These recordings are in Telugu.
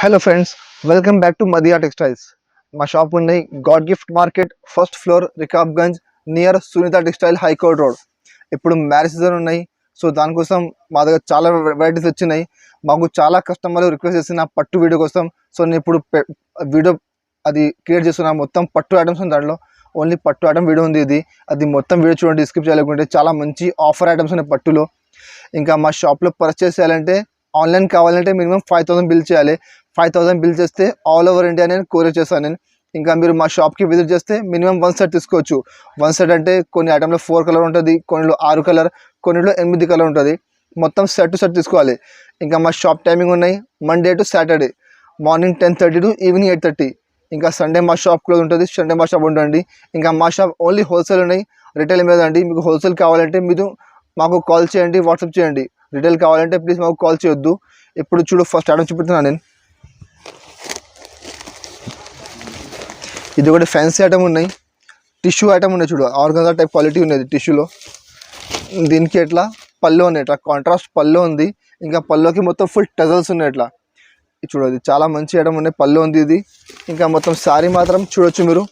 Hello friends, welcome back to Madiya textiles. మా షాప్ ఉన్నాయి God gift market, first floor, Rikabganj, near Sunitha textile, high court road. ఇప్పుడు మ్యారేజ్ సీజన్ ఉన్నాయి, సో దానికోసం మా దగ్గర చాలా వెరైటీస్ వచ్చినాయి. మాకు చాలా కస్టమర్లు రిక్వెస్ట్ చేసిన పట్టు వీడియో కోసం. సో నేను ఇప్పుడు వీడియో అది క్రియేట్ చేస్తున్నాను. మొత్తం పట్టు ఐటమ్స్ ఉంది, దాంట్లో ఓన్లీ పట్టు ఐటమ్ వీడియో ఉంది. అది మొత్తం వీడియో చూడండి, స్కిప్ చేయలేకుంటే. చాలా మంచి ఆఫర్ ఐటమ్స్ ఉన్నాయి పట్టులో. ఇంకా మా షాప్లో పర్చేస్ చేయాలంటే, ఆన్లైన్ కావాలంటే మినిమం 5,000 బిల్ చేయాలి. 5,000 బిల్ చేస్తే ఆల్ ఓవర్ ఇండియా నేను కొరియర్ చేస్తాను నేను. ఇంకా మీరు మా షాప్కి విజిట్ చేస్తే మినిమం 1 సెట్ తీసుకోవచ్చు. 1 సెట్ అంటే కొన్ని ఐటమ్లో 4 కలర్ ఉంటుంది, కొన్నిలో 6 కలర్, కొన్నిలో 8 కలర్ ఉంటుంది. మొత్తం సెట్ టు సెట్ తీసుకోవాలి. ఇంకా మా షాప్ టైమింగ్ ఉన్నాయి Monday to Saturday, morning 10:30 to evening 8:30. ఇంకా సండే మా షాప్ క్లోజ్ ఉంటుంది, సండే మా షాప్ ఉంటుంది. ఇంకా మా షాప్ ఓన్లీ హోల్సేల్ ఉన్నాయి, రిటైల్ మీద అండి. మీకు హోల్సేల్ కావాలంటే మీరు మాకు కాల్ చేయండి, వాట్సాప్ చేయండి. రిటైల్ కావాలంటే ప్లీజ్ మాకు కాల్ చేయొద్దు. ఇప్పుడు చూడు, ఫస్ట్ ఐటమ్ చూపిస్తున్నాను నేను. ఇది ఒకటి ఫ్యాన్సీ ఐటమ్ ఉన్నాయి, టిష్యూ ఐటమ్ ఉన్నాయి. చూడు, ఆర్గన్జా టైప్ క్వాలిటీ ఉన్నది టిష్యూలో. దీనికి ఎట్లా పళ్ళు ఉన్నాయి, ఇట్లా కాంట్రాస్ట్ పళ్ళు ఉంది. ఇంకా పళ్ళుకి మొత్తం ఫుల్ టజల్స్ ఉన్నాయి ఇట్లా. చూడు, అది చాలా మంచి ఐటమ్ ఉన్నాయి, పళ్ళు ఉంది ఇది. ఇంకా మొత్తం శారీ మాత్రం చూడొచ్చు మీరు,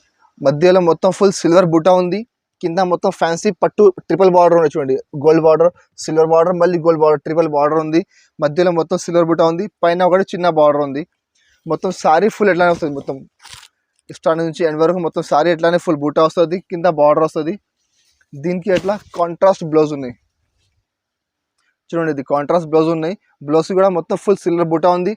మధ్యలో మొత్తం ఫుల్ సిల్వర్ బుటా ఉంది. కింద మొత్తం ఫ్యాన్సీ పట్టు ట్రిపుల్ బార్డర్ ఉంది. చూడండి, గోల్డ్ బార్డర్, సిల్వర్ బార్డర్, మళ్ళీ గోల్డ్ బార్డర్, ట్రిపుల్ బార్డర్ ఉంది. మధ్యలో మొత్తం సిల్వర్ బుటా ఉంది, పైన ఒకటి చిన్న బార్డర్ ఉంది. మొత్తం శారీ ఫుల్ ఎట్లానే వస్తుంది, మొత్తం స్టార్ట్ నుంచి ఎండ్ వరకు మొత్తం శారీ ఎట్లానే ఫుల్ బూటా వస్తుంది, కింద బార్డర్ వస్తుంది. దీనికి ఎట్లా కాంట్రాస్ట్ బ్లౌజ్ ఉన్నాయి. చూడండి, ఇది కాంట్రాస్ట్ బ్లౌజ్ ఉన్నాయి. బ్లౌజ్ కూడా మొత్తం ఫుల్ సిల్వర్ బూటా ఉంది,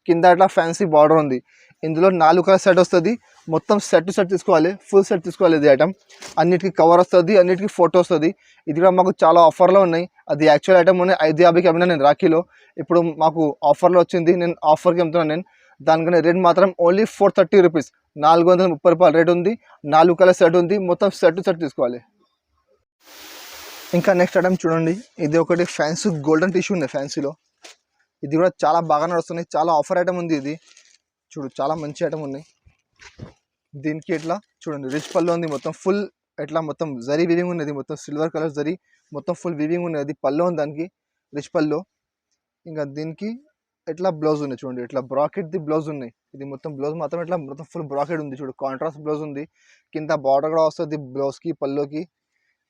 కింద అట్లా ఫ్యాన్సీ బార్డర్ ఉంది. ఇందులో 4 కలర్ సెట్ వస్తుంది. మొత్తం సెట్ టు సెట్ తీసుకోవాలి, ఫుల్ సెట్ తీసుకోవాలి. ఇది ఐటమ్ అన్నిటికీ కవర్ వస్తుంది, అన్నిటికీ ఫోటో వస్తుంది. ఇది కూడా మాకు చాలా ఆఫర్లో ఉన్నాయి. అది యాక్చువల్ ఐటమ్ ఉన్నాయి 550కి అమ్మినా నేను రాఖీలో. ఇప్పుడు మాకు ఆఫర్లో వచ్చింది, నేను ఆఫర్కి అమ్ముతున్నాను నేను. దానికన్నా రేట్ మాత్రం ఓన్లీ 430 రూపీస్, 430 రూపాయలు రేట్ ఉంది. 4 కలర్ సెట్ ఉంది, మొత్తం సెట్ టు సెట్ తీసుకోవాలి. ఇంకా నెక్స్ట్ ఐటమ్ చూడండి, ఇది ఒకటి ఫ్యాన్సీ గోల్డెన్ టిష్యూ ఉంది ఫ్యాన్సీలో. ఇది కూడా చాలా బాగా నడుస్తుంది, చాలా ఆఫర్ ఐటమ్ ఉంది ఇది. చూడు, చాలా మంచి ఐటమ్ ఉన్నాయి. దీనికి ఎట్లా చూడండి, రిచ్ పళ్ళు ఉంది, మొత్తం ఫుల్ ఎట్లా మొత్తం జరీ వీవింగ్ ఉన్నది, మొత్తం సిల్వర్ కలర్ జరీ, మొత్తం ఫుల్ వీవింగ్ ఉన్నది. పళ్ళు ఉంది దానికి, రిచ్ పళ్ళు. ఇంకా దీనికి ఎట్లా బ్లౌజ్ ఉంది, చూడండి ఇట్లా బ్రాకెట్ ది బ్లౌజ్ ఉన్నాయి. ఇది మొత్తం బ్లౌజ్ మాత్రం ఇట్లా మొత్తం ఫుల్ బ్రాకెట్ ఉంది. చూడు, కాంట్రాస్ట్ బ్లౌజ్ ఉంది, కింద బార్డర్ కూడా వస్తుంది బ్లౌజ్కి, పళ్ళుకి.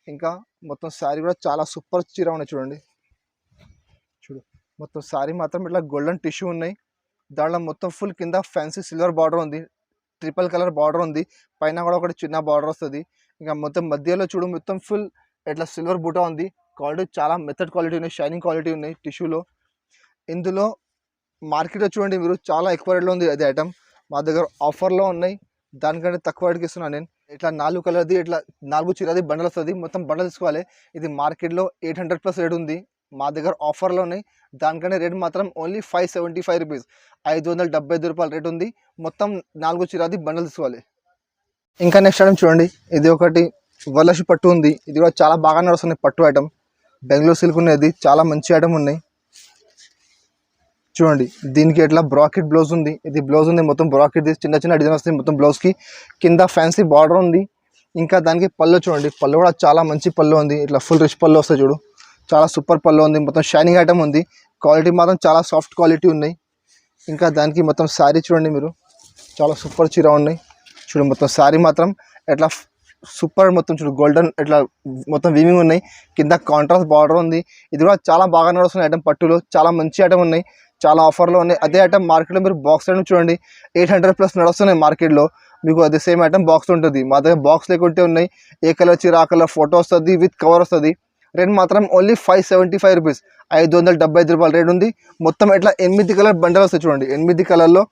ఇంకా మొత్తం శారీ కూడా చాలా సూపర్ చీర ఉన్నాయి. చూడండి, చూడు మొత్తం శారీ మాత్రం ఇట్లా గోల్డెన్ టిష్యూ ఉన్నాయి. దాంట్లో మొత్తం ఫుల్ కింద ఫ్యాన్సీ సిల్వర్ బార్డర్ ఉంది, ట్రిపుల్ కలర్ బార్డర్ ఉంది, పైన కూడా ఒకటి చిన్న బార్డర్ వస్తుంది. ఇంకా మొత్తం మధ్యలో చూడు, మొత్తం ఫుల్ ఇట్లా సిల్వర్ బూటా ఉంది. క్వాలిటీ చాలా మెథడ్ క్వాలిటీ ఉన్నాయి, షైనింగ్ క్వాలిటీ ఉన్నాయి టిష్యూలో. ఇందులో మార్కెట్లో చూడండి మీరు, చాలా ఎక్కువ రేట్లో ఉంది అది ఐటమ్. మా దగ్గర ఆఫర్లో ఉన్నాయి, దానికంటే తక్కువ రేటుకి ఇస్తున్నాను నేను. ఇట్లా 4 కలర్ది, ఇట్లా 4 చీరది బండల్ వస్తుంది, మొత్తం బండల్ తీసుకోవాలి. ఇది మార్కెట్లో 800+ రేట్ ఉంది, మా దగ్గర ఆఫర్లో ఉన్నాయి. దానికంటే రేట్ మాత్రం ఓన్లీ 575 రూపీస్, 575 రూపాయలు రేట్ ఉంది. మొత్తం 4 చీరది బండల్ తీసుకోవాలి. ఇంకా నెక్స్ట్ ఐటమ్ చూడండి, ఇది ఒకటి వరలక్ష్మి పట్టు ఉంది. ఇది కూడా చాలా బాగా నడుస్తుంది పట్టు ఐటమ్, బెంగళూరు సిల్క్ ఉన్నది, చాలా మంచి ఐటమ్ ఉన్నాయి. చూడండి, దీనికి ఎట్లా బ్రాకెట్ బ్లౌజ్ ఉంది. ఇది బ్లౌజ్ ఉంది, మొత్తం బ్రాకెట్ చిన్న చిన్న డిజైన్ వస్తుంది మొత్తం బ్లౌజ్కి. కింద ఫ్యాన్సీ బార్డర్ ఉంది. ఇంకా దానికి పళ్ళు చూడండి, పళ్ళు కూడా చాలా మంచి పళ్ళు ఉంది, ఇట్లా ఫుల్ రిచ్ పళ్ళు వస్తాయి. చూడు, చాలా సూపర్ పళ్ళు ఉంది, మొత్తం షైనింగ్ ఐటమ్ ఉంది. క్వాలిటీ మాత్రం చాలా సాఫ్ట్ క్వాలిటీ ఉన్నాయి. ఇంకా దానికి మొత్తం శారీ చూడండి మీరు, చాలా సూపర్ చీర ఉన్నాయి. చూడు, మొత్తం శారీ మాత్రం ఎట్లా సూపర్, మొత్తం చూడు గోల్డెన్ ఇట్లా మొత్తం వీవింగ్ ఉన్నాయి. కింద కాంట్రాస్ట్ బార్డర్ ఉంది. ఇది కూడా చాలా బాగా నడుస్తుంది ఐటమ్ పట్టులో, చాలా మంచి ఐటమ్ ఉన్నాయి, చాలా ఆఫర్లో ఉన్నాయి. అదే ఐటమ్ మార్కెట్లో మీరు బాక్స్ ఐటమ్ చూడండి 800+ నడుస్తున్నాయి మార్కెట్లో. మీకు అదే సేమ్ ఐటమ్ బాక్స్ ఉంటుంది, మా దగ్గర బాక్స్ లేకుంటే ఉన్నాయి. ఏ కలర్ చీర ఆ కలర్ ఫోటో వస్తుంది, విత్ కవర్ వస్తుంది. రేట్ మాత్రం ఓన్లీ 575 రూపీస్, 575 రూపాయలు రేట్ ఉంది. మొత్తం ఇట్లా 8 కలర్ బండల్ వస్తాయి. చూడండి, 8 కలర్లో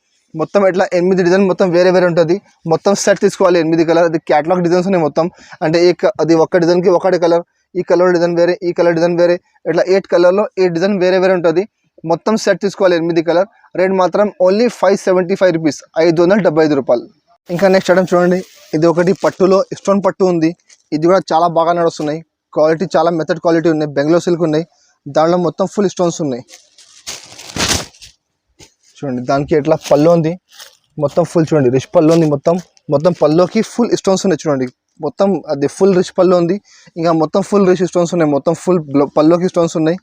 మొత్తం ఇట్లా 8 డిజైన్, మొత్తం వేరే వేరే ఉంటుంది. మొత్తం సెట్ తీసుకోవాలి 8 కలర్. అది క్యాటలాగ్ డిజైన్స్ ఉన్నాయి మొత్తం, అంటే అది ఒక్క డిజైన్కి ఒకటి కలర్, ఈ కలర్ డిజైన్ వేరే, ఈ కలర్ డిజైన్ వేరే, ఇట్లా 8 కలర్లో 8 డిజైన్ వేరే వేరే ఉంటుంది. మొత్తం సెట్ తీసుకోవాలి 8 కలర్. రేట్ మాత్రం ఓన్లీ 575 రూపీస్, 575 రూపాయలు. ఇంకా నెక్స్ట్ ఐటమ్ చూడండి, ఇది ఒకటి పట్టులో స్టోన్ పట్టు ఉంది. ఇది కూడా చాలా బాగా నడుస్తున్నాయి, క్వాలిటీ చాలా మెథడ్ క్వాలిటీ ఉన్నాయి, బెంగళూరు సిల్క్ ఉన్నాయి. దాంట్లో మొత్తం ఫుల్ స్టోన్స్ ఉన్నాయి. చూడండి, దానికి ఎట్లా పళ్ళు ఉంది, మొత్తం ఫుల్ చూడండి రిచ్ పళ్ళు ఉంది. మొత్తం పళ్ళుకి ఫుల్ స్టోన్స్ ఉన్నాయి. చూడండి, మొత్తం అది ఫుల్ రిచ్ పళ్ళు ఉంది. ఇంకా మొత్తం ఫుల్ రిచ్ స్టోన్స్ ఉన్నాయి, మొత్తం ఫుల్ పళ్ళుకి స్టోన్స్ ఉన్నాయి.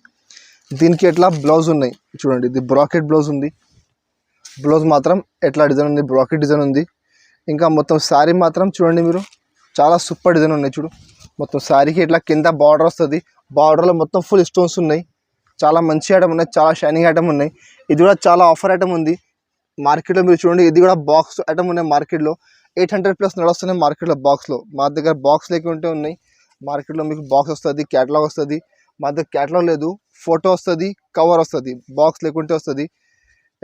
దీనికి ఎట్లా బ్లౌజ్ ఉన్నాయి. చూడండి, ఇది బ్రాకెట్ బ్లౌజ్ ఉంది. బ్లౌజ్ మాత్రం ఎట్లా డిజైన్ ఉంది, బ్రాకెట్ డిజైన్ ఉంది. ఇంకా మొత్తం శారీ మాత్రం చూడండి మీరు, చాలా సూపర్ డిజైన్ ఉన్నాయి. చూడు మొత్తం శారీకి ఇట్లా కింద బార్డర్ వస్తుంది, బార్డర్లో మొత్తం ఫుల్ స్టోన్స్ ఉన్నాయి. చాలా మంచి ఐటమ్ ఉన్నాయి, చాలా షైనింగ్ ఐటమ్ ఉన్నాయి. ఇది కూడా చాలా ఆఫర్ ఐటమ్ ఉంది మార్కెట్లో. మీరు చూడండి, ఇది కూడా బాక్స్ ఐటమ్ ఉన్నాయి మార్కెట్లో. 800+ నడుస్తున్నాయి మార్కెట్లో బాక్స్లో. మా దగ్గర బాక్స్ లేకుంటే ఉన్నాయి. మార్కెట్లో మీకు బాక్స్ వస్తుంది, క్యాటలాగ్ వస్తుంది. మా దగ్గర క్యాటలాగ్ లేదు, ఫోటో వస్తుంది, కవర్ వస్తుంది. బాక్స్ లేకుంటే వస్తుంది.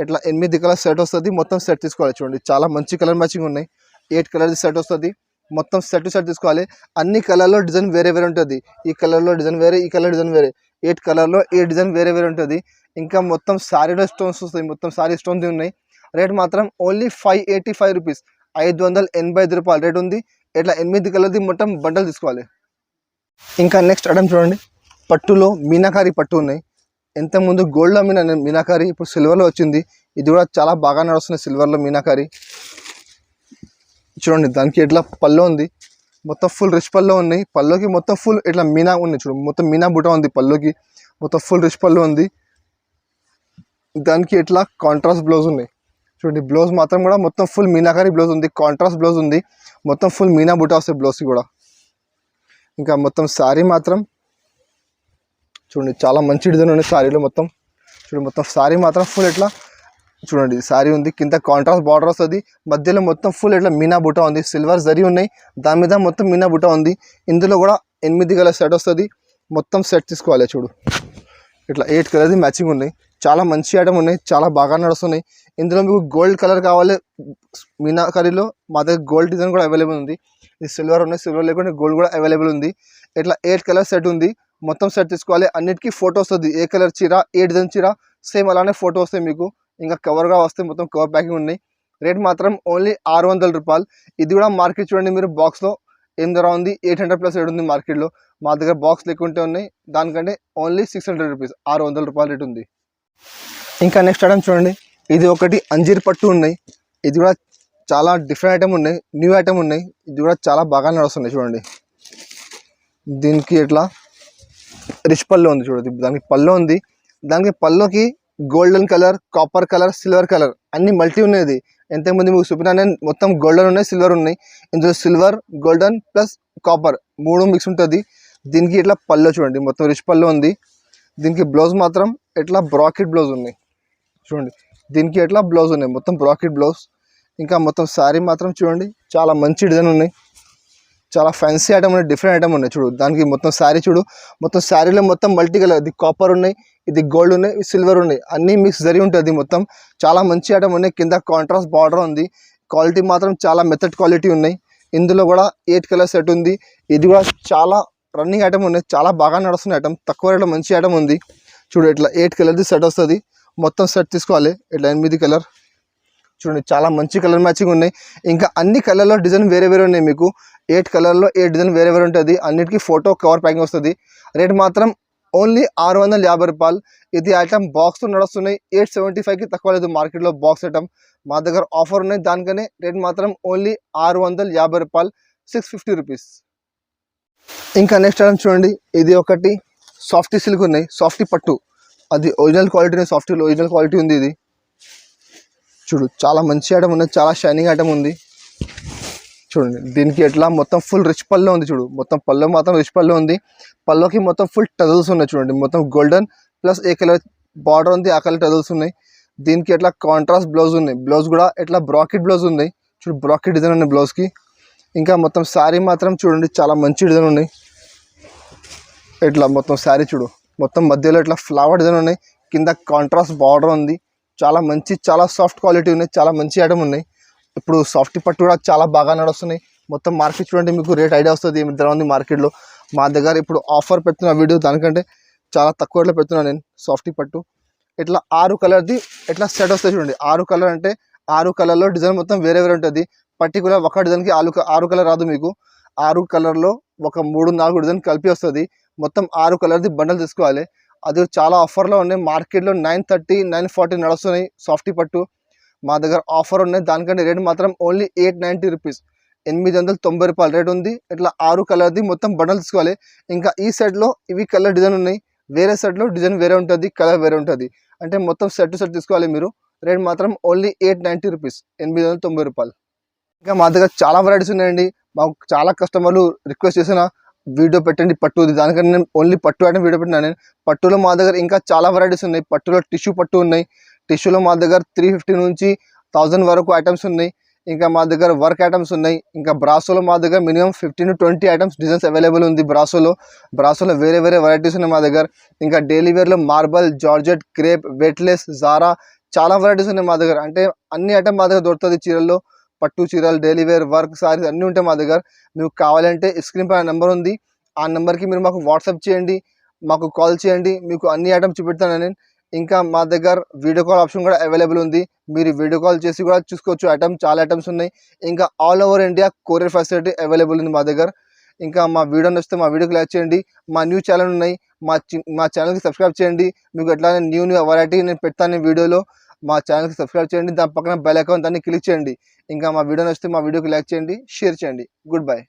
ఇట్లా 8 కలర్ సెట్ వస్తుంది. మొత్తం సెట్ తీసుకోవాలి. చూడండి చాలా మంచి కలర్ మ్యాచింగ్ ఉన్నాయి. 8 కలర్ సెట్ వస్తుంది. మొత్తం సెట్ తీసుకోవాలి. అన్ని కలర్లో డిజైన్ వేరే వేరే ఉంటుంది. ఈ కలర్లో డిజైన్ వేరే, ఈ కలర్ డిజైన్ వేరే. 8 కలర్లో 8 డిజైన్ వేరే వేరే ఉంటుంది. ఇంకా మొత్తం శారీలో స్టోన్స్ వస్తాయి. మొత్తం శారీ స్టోన్స్ ఉన్నాయి. రేట్ మాత్రం ఓన్లీ 585 రూపీస్, 585 రూపాయలు రేట్ ఉంది. ఇట్లా 8 కలర్ది మొత్తం బండలు తీసుకోవాలి. ఇంకా నెక్స్ట్ ఐటమ్ చూడండి, పట్టులో మీనాకారి పట్టు ఉన్నాయి. ఇంతకుముందు గోల్డ్లో మీనాకారి, ఇప్పుడు సిల్వర్లో వచ్చింది. ఇది కూడా చాలా బాగా నడుస్తుంది సిల్వర్లో మీనాకారి. చూడండి దానికి ఇట్లా పళ్ళు ఉంది, మొత్తం ఫుల్ రిచ్ పళ్ళు ఉన్నాయి. పళ్ళుకి మొత్తం ఫుల్ ఇట్లా మీనా ఉంది. చూడు మొత్తం మీనా బుట్ట ఉంది పళ్ళుకి, మొత్తం ఫుల్ రిచ్ పళ్ళు ఉంది. దానికి ఇట్లా కాంట్రాస్ట్ బ్లౌజ్ ఉన్నాయి. చూడండి బ్లౌజ్ మాత్రం కూడా మొత్తం ఫుల్ మీనాకారి బ్లౌజ్ ఉంది, కాంట్రాస్ట్ బ్లౌజ్ ఉంది. మొత్తం ఫుల్ మీనా బుట్ట వస్తాయి బ్లౌజ్కి కూడా. ఇంకా మొత్తం శారీ మాత్రం చూడండి చాలా మంచి డిజైన్ ఉంది శారీలో. మొత్తం చూడండి, మొత్తం శారీ మాత్రం ఫుల్ ఇట్లా చూడండి శారీ ఉంది. కింద కాంట్రాస్ట్ బార్డర్ వస్తుంది, మధ్యలో మొత్తం ఫుల్ ఇట్లా మీనా బుట్ట ఉంది. సిల్వర్ జరీ ఉన్నాయి, దాని మీద మొత్తం మీనా బుట్ట ఉంది. ఇందులో కూడా 8 కలర్ సెట్ వస్తుంది. మొత్తం సెట్ తీసుకోవాలి. చూడు ఇట్లా 8 కలర్ది మ్యాచింగ్ ఉన్నాయి. చాలా మంచి ఐటమ్ ఉన్నాయి, చాలా బాగా నడుస్తున్నాయి. ఇందులో మీకు గోల్డ్ కలర్ కావాలి మీనాకారీలో, మా దగ్గర గోల్డ్ డిజైన్ కూడా అవైలబుల్ ఉంది. ఇది సిల్వర్ ఉన్నాయి, సిల్వర్ లేకుండా గోల్డ్ కూడా అవైలబుల్ ఉంది. ఇట్లా 8 కలర్ సెట్ ఉంది. మొత్తం సెట్ తీసుకోవాలి. అన్నిటికీ ఫోటో వస్తుంది. ఏ కలర్ చీర, ఏ డిజైన్ చీర సేమ్ అలానే ఫోటో వస్తాయి మీకు. ఇంకా కవర్గా వస్తాయి, మొత్తం కవర్ ప్యాకింగ్ ఉన్నాయి. రేట్ మాత్రం ఓన్లీ 600 రూపాయలు. ఇది కూడా మార్కెట్ చూడండి మీరు, బాక్స్లో ఏం ధర ఉంది, 800+ రేట్ ఉంది మార్కెట్లో. మా దగ్గర బాక్స్ లేకుంటే ఉన్నాయి, దానికంటే ఓన్లీ 600 రూపీస్, 600 రూపాయలు రేట్ ఉంది. ఇంకా నెక్స్ట్ ఐటమ్ చూడండి, ఇది ఒకటి అంజీర్ పట్టు ఉన్నాయి. ఇది కూడా చాలా డిఫరెంట్ ఐటమ్ ఉన్నాయి, న్యూ ఐటమ్ ఉన్నాయి. ఇది కూడా చాలా బాగా నడుస్తున్నాయి. చూడండి దీనికి ఇట్లా రిచ్ పళ్ళు ఉంది. చూడండి దానికి పళ్ళు ఉంది. దానికి పళ్ళుకి golden colour, copper colour, silver colour అన్ని మల్టీ ఉన్నది. ఎంతమంది మీకు చూపినా మొత్తం గోల్డెన్ ఉన్నాయి, సిల్వర్ ఉన్నాయి. ఇందులో silver, golden plus copper 3 mix ఉంటుంది. దీనికి ఇట్లా పళ్ళు చూడండి, మొత్తం రిచ్ పళ్ళు ఉంది. దీనికి బ్లౌజ్ మాత్రం ఇట్లా బ్రాకెట్ బ్లౌజ్ ఉన్నాయి. చూడండి దీనికి ఎట్లా బ్లౌజ్ ఉన్నాయి, మొత్తం బ్రాకెట్ బ్లౌజ్. ఇంకా మొత్తం శారీ మాత్రం చూడండి చాలా మంచి డిజైన్ ఉన్నాయి, చాలా ఫ్యాన్సీ ఐటమ్ ఉన్నాయి, డిఫరెంట్ ఐటమ్ ఉన్నాయి. చూడు దానికి మొత్తం శారీ చూడు, మొత్తం శారీలో మొత్తం మల్టీ కలర్, ఇది కాపర్ ఉన్నాయి, ఇది గోల్డ్ ఉన్నాయి, ఇది సిల్వర్ ఉన్నాయి, అన్నీ మిక్స్ జరిగి ఉంటుంది. మొత్తం చాలా మంచి ఐటమ్ ఉన్నాయి. కింద కాంట్రాస్ట్ బార్డర్ ఉంది. క్వాలిటీ మాత్రం చాలా మెథడ్ క్వాలిటీ ఉన్నాయి. ఇందులో కూడా 8 కలర్ సెట్ ఉంది. ఇది కూడా చాలా రన్నింగ్ ఐటమ్ ఉన్నాయి, చాలా బాగా నడుస్తున్న ఐటమ్, తక్కువ రేట్లో మంచి ఐటమ్ ఉంది. చూడు ఇట్లా 8 కలర్ది సెట్ వస్తుంది. మొత్తం సెట్ తీసుకోవాలి. ఇట్లా 8 కలర్ చూడండి, చాలా మంచి కలర్ మ్యాచింగ్ ఉన్నాయి. ఇంకా అన్ని కలర్లో డిజైన్ వేరే వేరే ఉన్నాయి. మీకు 8 కలర్లో 8 డిజైన్ వేరే వేరే ఉంటుంది. అన్నిటికీ ఫోటో కవర్ ప్యాకింగ్ వస్తుంది. రేట్ మాత్రం ఓన్లీ 650 రూపాయలు. ఇది ఐటమ్ బాక్స్తో నడుస్తున్నాయి. 875కి తక్కువ లేదు మార్కెట్లో బాక్స్ ఐటమ్. మా దగ్గర ఆఫర్ ఉన్నాయి, దానికనే రేట్ మాత్రం ఓన్లీ 650 రూపాయలు, 650 రూపీస్. ఇంకా నెక్స్ట్ ఐటమ్ చూడండి, ఇది ఒకటి సాఫ్టీ సిల్క్ ఉన్నాయి, సాఫ్టీ పట్టు. అది original quality, softy original quality ఉంది. ఇది చూడు చాలా మంచి ఐటమ్ ఉంది, చాలా షైనింగ్ ఐటమ్ ఉంది. చూడండి దీనికి ఎట్లా మొత్తం ఫుల్ రిచ్ పళ్ళు ఉంది. చూడు మొత్తం పళ్ళు మాత్రం రిచ్ పళ్ళు ఉంది. పళ్ళుకి మొత్తం ఫుల్ టజల్స్ ఉన్నాయి. చూడండి మొత్తం గోల్డెన్ ప్లస్ ఏ కలర్ బార్డర్ ఉంది, ఆ కలర్ టజల్స్ ఉన్నాయి. దీనికి ఎట్లా కాంట్రాస్ట్ బ్లౌజ్ ఉన్నాయి. బ్లౌజ్ కూడా ఎట్లా బ్రాకెట్ బ్లౌజ్ ఉంది. చూడు బ్రాకెట్ డిజైన్ ఉన్నాయి బ్లౌజ్కి. ఇంకా మొత్తం శారీ మాత్రం చూడండి చాలా మంచి డిజైన్ ఉన్నాయి. ఇట్లా మొత్తం శారీ చూడు, మొత్తం మధ్యలో ఇట్లా ఫ్లవర్ డిజైన్ ఉన్నాయి. కింద కాంట్రాస్ట్ బార్డర్ ఉంది. చాలా మంచి, చాలా సాఫ్ట్ క్వాలిటీ ఉన్నాయి, చాలా మంచి ఐటమ్ ఉన్నాయి. ఇప్పుడు సాఫ్టీ పట్టు కూడా చాలా బాగా నడుస్తున్నాయి. మొత్తం మార్కెట్ చూడండి, మీకు రేట్ ఐడియా వస్తుంది ఏమి ధర ఉంది మార్కెట్లో. మా దగ్గర ఇప్పుడు ఆఫర్ పెడుతున్న వీడియో దానికంటే చాలా తక్కువ రేట్లో పెడుతున్నాను నేను. సాఫ్టీ పట్టు ఇట్లా 6 కలర్ది ఇట్లా సెట్ వస్తాయి. చూడండి 6 కలర్ అంటే 6 కలర్లో డిజైన్ మొత్తం వేరే వేరే ఉంటుంది. పర్టికులర్ ఒక డిజైన్కి 6 కలర్ రాదు మీకు. 6 కలర్లో ఒక 3-4 డిజైన్ కలిపి వస్తుంది. మొత్తం 6 కలర్ది బండల్ తీసుకోవాలి. అది చాలా ఆఫర్లో ఉన్నాయి. మార్కెట్లో 930, 940 నడుస్తున్నాయి సాఫ్టీ పట్టు. మా దగ్గర ఆఫర్ ఉన్నాయి, దానికంటే రేట్ మాత్రం ఓన్లీ 890 రూపీస్, 890 రూపాయలు రేట్ ఉంది. ఇట్లా 6 కలర్ది మొత్తం బండల్ తీసుకోవాలి. ఇంకా ఈ సెట్లో ఇవి కలర్ డిజైన్ ఉన్నాయి, వేరే సెట్లో డిజైన్ వేరే ఉంటుంది, కలర్ వేరే ఉంటుంది. అంటే మొత్తం సెట్ తీసుకోవాలి మీరు. రేట్ మాత్రం ఓన్లీ 890 రూపీస్, 890 రూపాయలు. ఇంకా మా దగ్గర చాలా వెరైటీస్ ఉన్నాయండి. మాకు చాలా కస్టమర్లు రిక్వెస్ట్ చేసిన వీడియో పెట్టండి పట్టుది, దానికన్నా నేను ఓన్లీ పట్టు ఐటమ్ వీడియో పెట్టినా. నేను పట్టులో మా దగ్గర ఇంకా చాలా వెరైటీస్ ఉన్నాయి. పట్టులో టిష్యూ పట్టు ఉన్నాయి. టిష్యూలో మా దగ్గర 350 నుంచి 1000 వరకు ఐటమ్స్ ఉన్నాయి. ఇంకా మా దగ్గర వర్క్ ఐటమ్స్ ఉన్నాయి. ఇంకా బ్రాసోలో మా దగ్గర minimum 15 to 20 items designs available ఉంది. బ్రాసోలో వేరే వేరే వెరైటీస్ ఉన్నాయి మా దగ్గర. ఇంకా డైలీ వేర్లో మార్బల్, జార్జెట్, క్రేప్, వెయిట్లెస్, జారా చాలా వెరైటీస్ ఉన్నాయి మా దగ్గర. అంటే అన్ని ఐటమ్ మా దగ్గర దొరుకుతుంది. చీరల్లో పట్టు చీరలు, డైలీ వేర్, వర్క్, సారీస్ అన్నీ ఉంటాయి మా దగ్గర. మీకు కావాలంటే స్క్రీన్ పైన నెంబర్ ఉంది, ఆ నెంబర్కి మీరు మాకు వాట్సాప్ చేయండి, మాకు కాల్ చేయండి, మీకు అన్ని ఐటమ్స్ చూపెడతాను నేను. ఇంకా మా దగ్గర వీడియో కాల్ ఆప్షన్ కూడా అవైలబుల్ ఉంది. మీరు వీడియో కాల్ చేసి కూడా చూసుకోవచ్చు. చాలా ఐటమ్స్ ఉన్నాయి. ఇంకా all over India courier facility available ఉంది మా దగ్గర. ఇంకా మా వీడియో నచ్చితే మా వీడియోకి లైక్ చేయండి. మా న్యూ ఛానల్ ఉన్నాయి, మా ఛానల్కి సబ్స్క్రైబ్ చేయండి. మీకు ఎట్లానే న్యూ వెరైటీ నేను పెడతాను వీడియోలో. మా ఛానల్కి సబ్స్క్రైబ్ చేయండి, దాని పక్కన బెల్ ఐకాన్ దాన్ని క్లిక్ చేయండి. ఇంకా మా వీడియో నచ్చితే మా వీడియోకి లైక్ చేయండి, షేర్ చేయండి. Good bye.